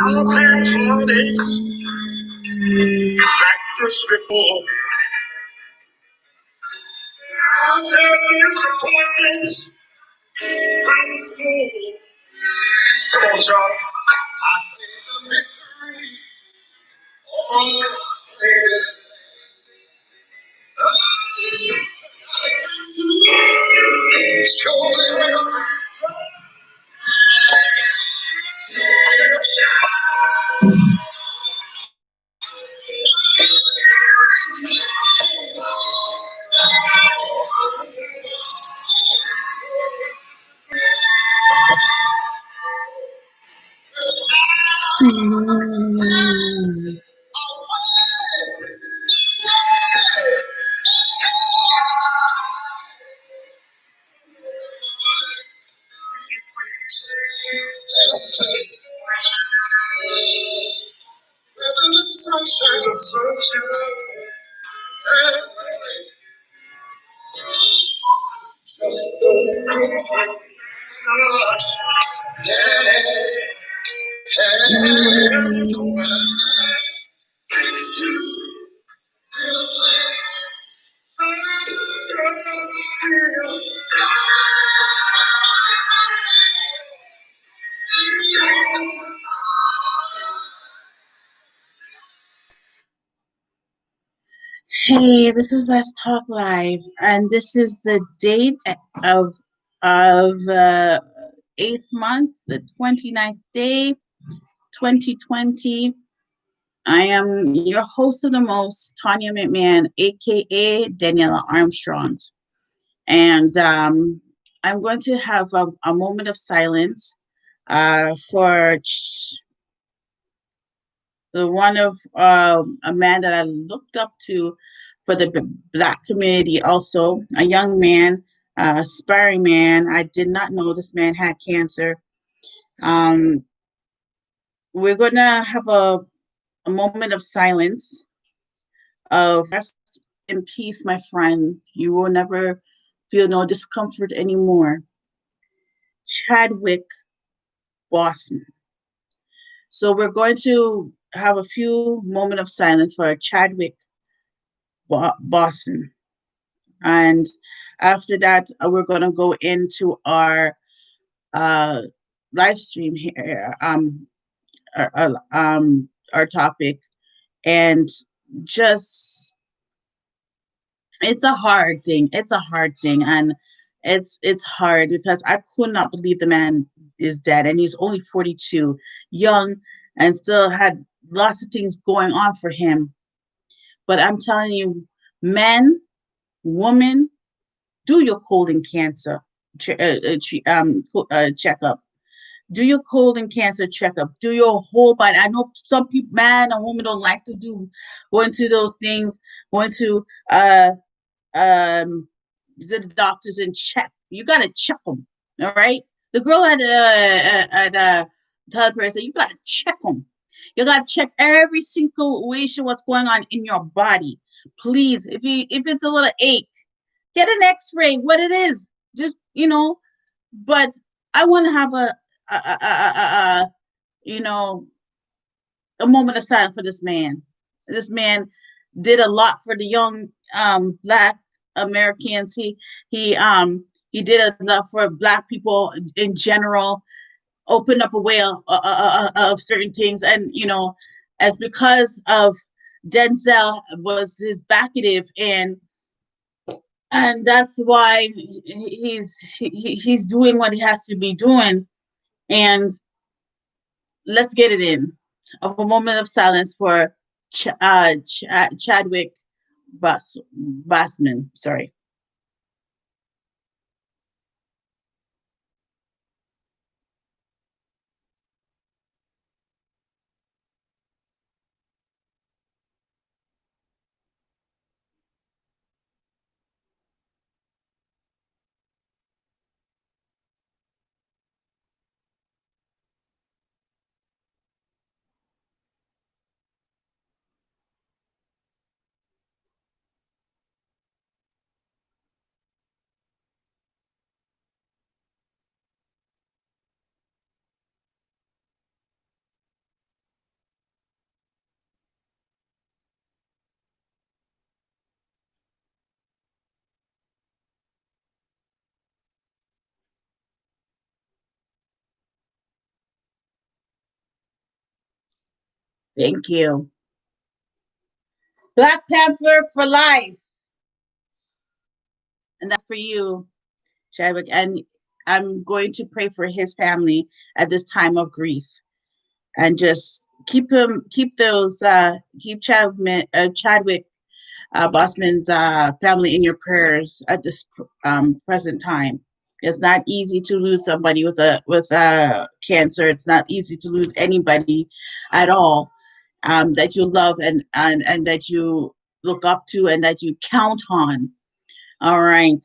I've had heartaches like this before. I've had disappointments by this before. Come on, John. I claim the victory. Oh, I claim it. Surely will. Sunshine. Hey, this is Let's Talk Live, and this is the date of 8th month, the 29th day, 2020. I am your host of the most, Tonya McMahon, aka Daniela Armstrong, and I'm going to have a moment of silence for the one of a man that I looked up to for the Black community, also a young man, aspiring man. I did not know this man had cancer. Um, we're gonna have a moment of silence of rest in peace, my friend. You will never feel no discomfort anymore. Chadwick Boseman. So we're going to have a few moment of silence for Chadwick Boseman. And after that, we're going to go into our uh, live stream here, our topic, and just it's a hard thing. It's a hard thing, and it's hard because I could not believe the man is dead, and he's only 42, young, and still had lots of things going on for him. But I'm telling you, men, women, do your colon cancer checkup. Do your colon cancer checkup. Do your whole body. I know some people, man and woman, don't like to go into those things. Go into the doctors and check. You gotta check them. All right. The girl had tell the person, you gotta check them. You gotta check every situation what's going on in your body. Please, if it's a little ache, get an X-ray. What it is, just But I want to have a you know a moment of silence for this man. This man did a lot for the young Black Americans. He did a lot for Black people in general. Opened up a way of certain things, and as because of Denzel was his backative, and that's why he's doing what he has to be doing. And let's get it in. Of a moment of silence for Chadwick Bossman. Sorry. Thank you. Black Panther for life. And that's for you, Chadwick. And I'm going to pray for his family at this time of grief. And just keep Chadwick Bossman's family in your prayers at this present time. It's not easy to lose somebody with cancer. It's not easy to lose anybody at all that you love and that you look up to and that you count on. All right.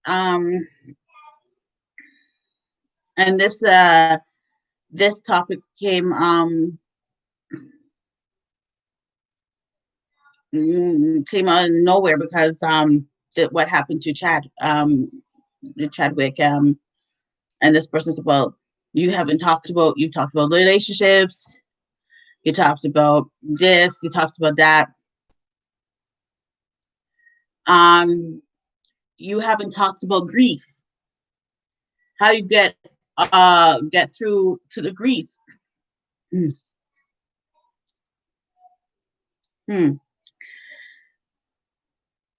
Um, and this topic came out of nowhere because what happened to Chadwick and this person said, well, you've talked about relationships, you talked about this, you talked about that. Um, you haven't talked about grief, how you get through to the grief. Hmm. Hmm.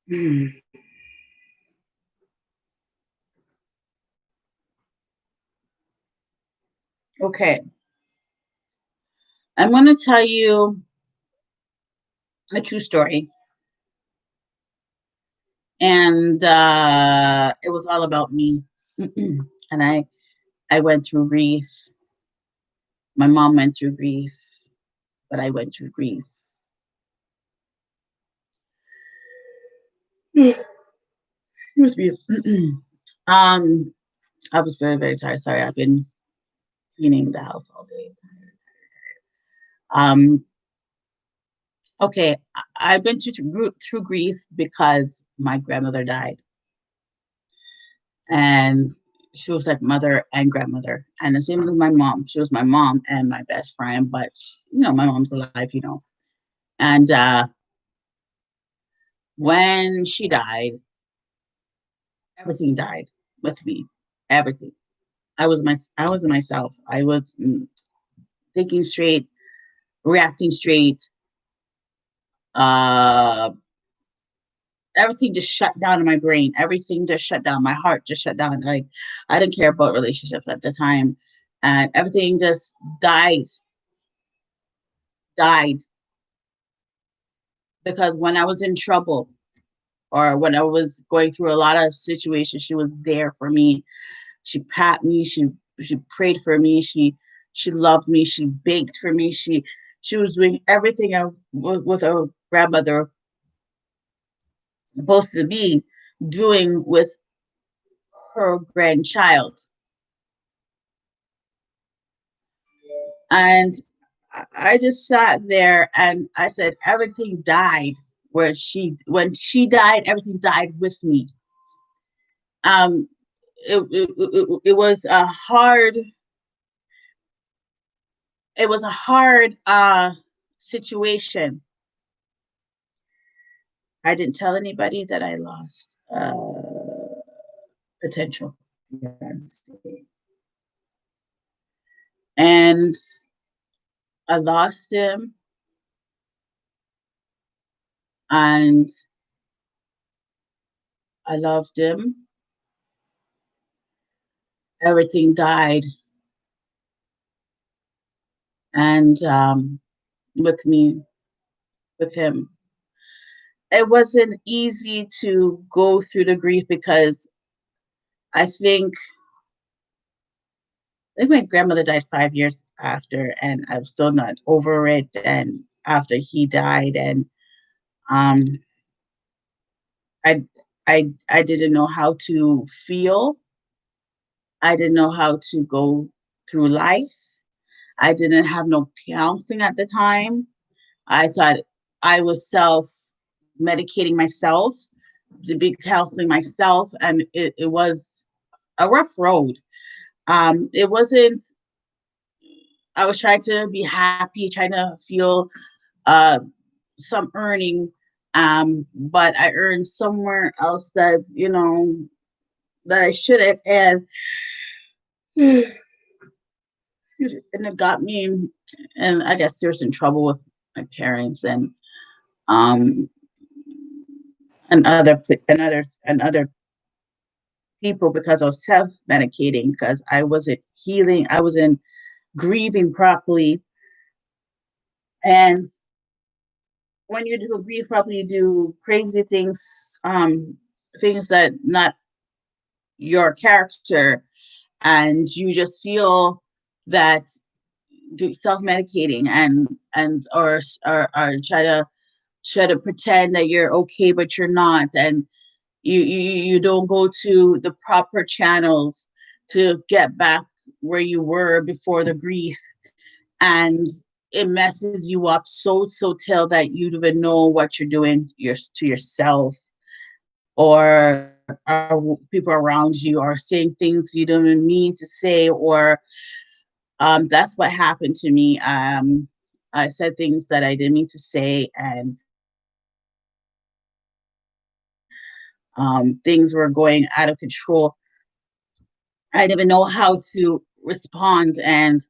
Hmm. Okay, I'm going to tell you a true story, and it was all about me. And I went through grief. My mom went through grief, but I went through grief. Excuse me. um, I was very, very tired. Sorry, I've been cleaning the house all day. Um, okay, I've been through grief because my grandmother died, and she was like mother and grandmother, and the same with my mom. She was my mom and my best friend, but my mom's alive, and when she died, everything died with me. Everything. I was myself. I was thinking straight, reacting straight. Uh, everything just shut down in my brain. Everything just shut down. My heart just shut down. Like I didn't care about relationships at the time, and everything just died because when I was in trouble or when I was going through a lot of situations, she was there for me. She pat me. She prayed for me. She loved me. She baked for me. She was doing everything with a grandmother supposed to be doing with her grandchild. And I just sat there and I said, everything died when she died, everything died with me. Um, it was a hard situation. I didn't tell anybody that I lost potential fiance. And I lost him and I loved him. everything died, and with me, with him, it wasn't easy to go through the grief because I think my grandmother died 5 years after, and I'm still not over it. And after he died, and um, I I didn't know how to feel. I didn't know how to go through life. I didn't have no counseling at the time. I thought I was self medicating myself, to be counseling myself, and it was a rough road. It wasn't. I was trying to be happy, trying to feel uh, some earning, but I earned somewhere else that that I shouldn't, and it got me, and I guess there's in trouble with my parents um and other people because I was self medicating because I wasn't healing, I wasn't grieving properly, and when you do grieve properly, you do crazy things, things that's not your character, and you just feel that self medicating and or try to pretend that you're okay but you're not, and you don't go to the proper channels to get back where you were before the grief, and it messes you up so till that you don't even know what you're doing to yourself, or people around you are saying things you don't even mean to say, or that's what happened to me. I said things that I didn't mean to say, and things were going out of control. I didn't even know how to respond and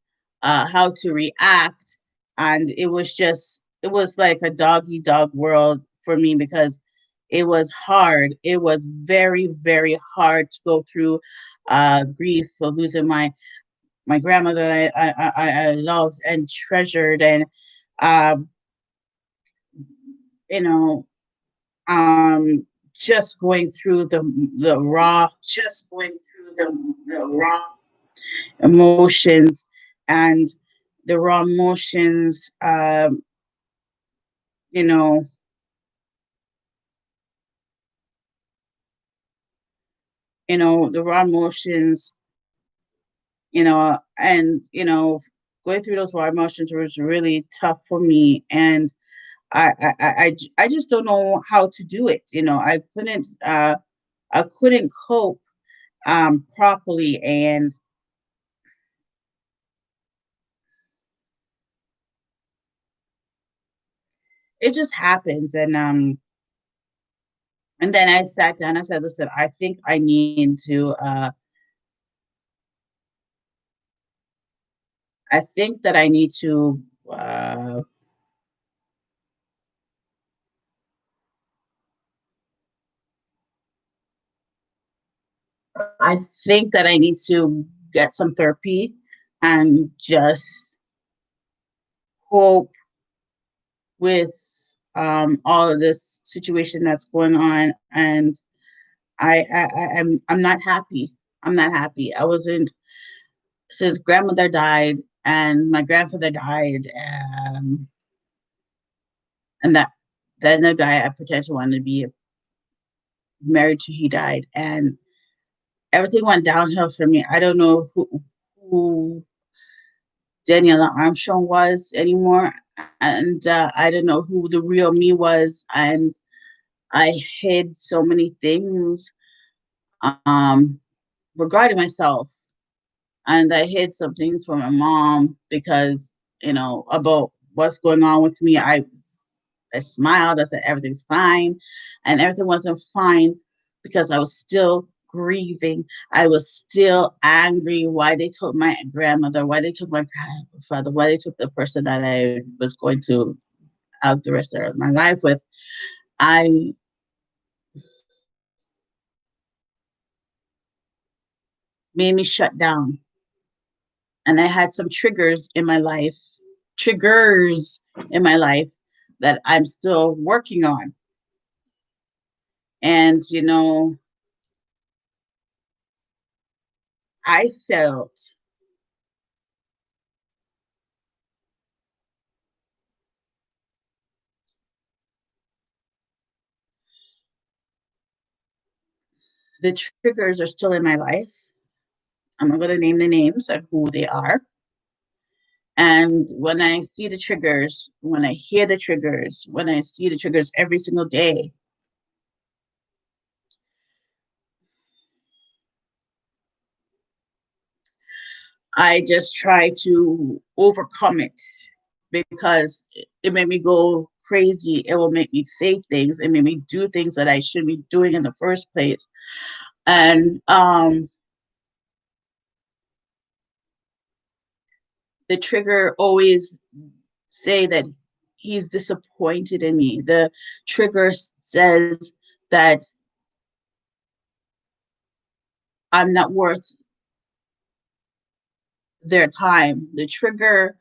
how to react. And it was like a dog eat dog world for me because it was hard. It was very, very hard to go through grief of losing my grandmother I loved and treasured. And, um, you know, just going through the raw emotions, and the raw emotions, you know, the raw emotions, and going through those raw emotions was really tough for me, and I just don't know how to do it. I couldn't cope properly, and it just happens. And then I sat down. I said, "Listen, I think I need to. I think that I need to. Uh, I think that I need to get some therapy and just cope with all of this situation that's going on." And I'm not happy. I'm not happy. I wasn't since grandmother died and my grandfather died, and that the guy I potentially wanted to be married to, he died, and everything went downhill for me. I don't know who Daniela Armstrong was anymore, and I don't know who the real me was, and I hid so many things um, regarding myself, and I hid some things from my mom because about what's going on with me. I smiled. I said everything's fine, and everything wasn't fine because I was still grieving. I was still angry. Why they took my grandmother? Why they took my grandfather? Why they took the person that I was going to have the rest of my life with? I made me shut down. And I had some triggers in my life that I'm still working on. And, I felt the triggers are still in my life. I'm not going to name the names of who they are. And when I see the triggers, when I hear the triggers, when I see the triggers every single day, I just try to overcome it because it made me go crazy. It will make me say things. It made me do things that I shouldn't be doing in the first place. And the trigger always say that he's disappointed in me. The trigger says that I'm not worth their time. The trigger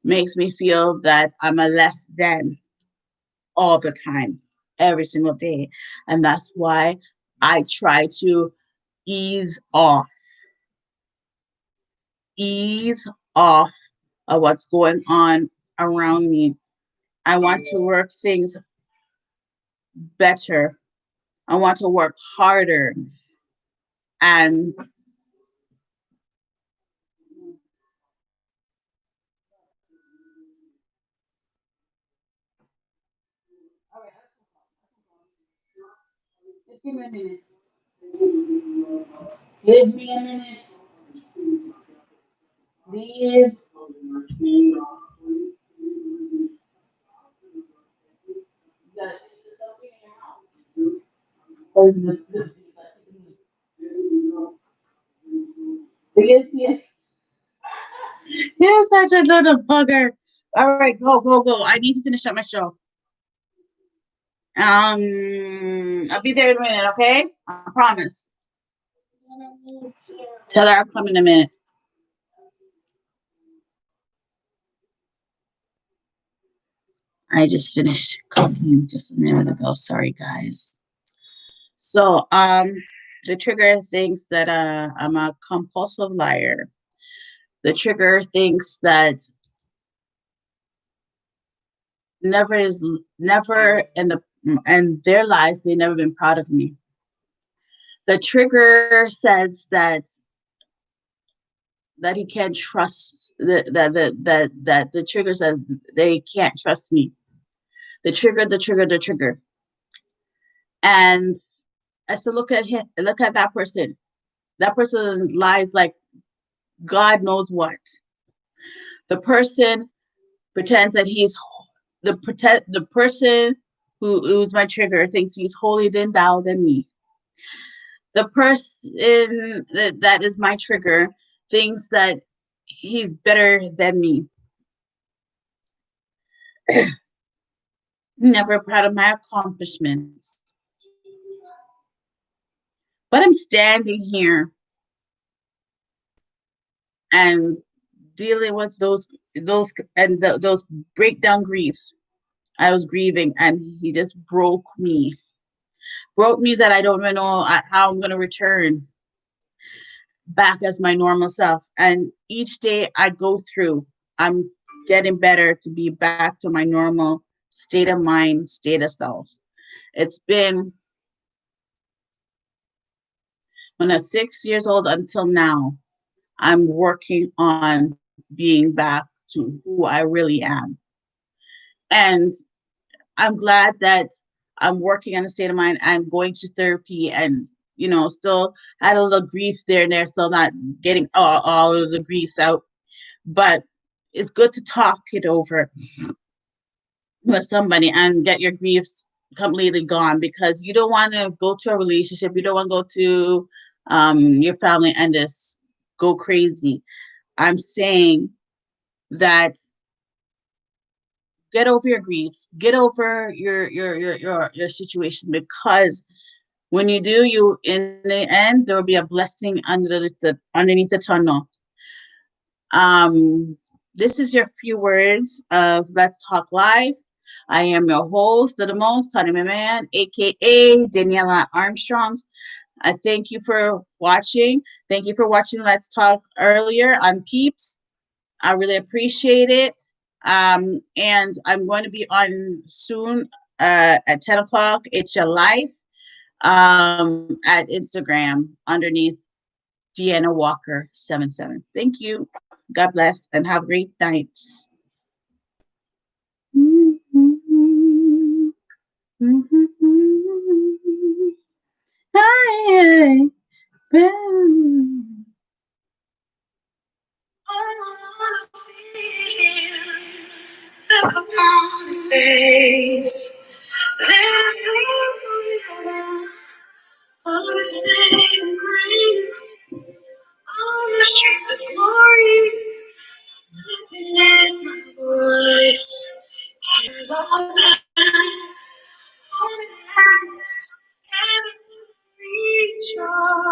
makes me feel that I'm a less than all the time, every single day. And that's why I try to ease off, ease off of what's going on around me. I want to work things better. I want to work harder. And just give me a minute. Give me a minute, please. Yes, yes. You're such a little bugger. All right, go, go, go. I need to finish up my show. I'll be there in a minute, okay? I promise. Tell her I'll come in a minute. I just finished cooking just a minute ago. Sorry, guys. So, the trigger thinks that I'm a compulsive liar. The trigger thinks that never is never in their lives they never been proud of me. The trigger says that he can't trust that the trigger says they can't trust me. The trigger. And I said, look at him, look at that person. That person lies like God knows what. The person pretends that the person who's my trigger thinks he's holier than thou than me. The person that is my trigger thinks that he's better than me. Never proud of my accomplishments. But I'm standing here and dealing with those breakdown griefs. I was grieving, and he just broke me that I don't even know how I'm going to return back as my normal self. And each day I go through, I'm getting better to be back to my normal state of mind, state of self. It's been when I was 6 years old until now. I'm working on being back to who I really am. And I'm glad that I'm working on a state of mind. I'm going to therapy and, still had a little grief there and there, still not getting all of the griefs out. But it's good to talk it over with somebody and get your griefs completely gone, because you don't want to go to a relationship. You don't want to go to your family and just go crazy. I'm saying that get over your griefs, get over your situation, because When you do, you in the end there will be a blessing underneath the tunnel. Um, this is your few words of Let's Talk Live. I am your host of the most, TONYA Man, aka Daniela Armstrongs. I thank you for watching. Thank you for watching Let's Talk earlier on Peeps. I really appreciate it. And I'm going to be on soon at 10 o'clock. It's your life at Instagram underneath Deanna Walker 77. Thank you. God bless and have a great night. Hi. I wanna see him. Look upon his face. Let us sing forever of his saving grace. On the streets of glory, let me lift my voice. Here's all past, all past, heaven to rejoice.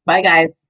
Bye, guys.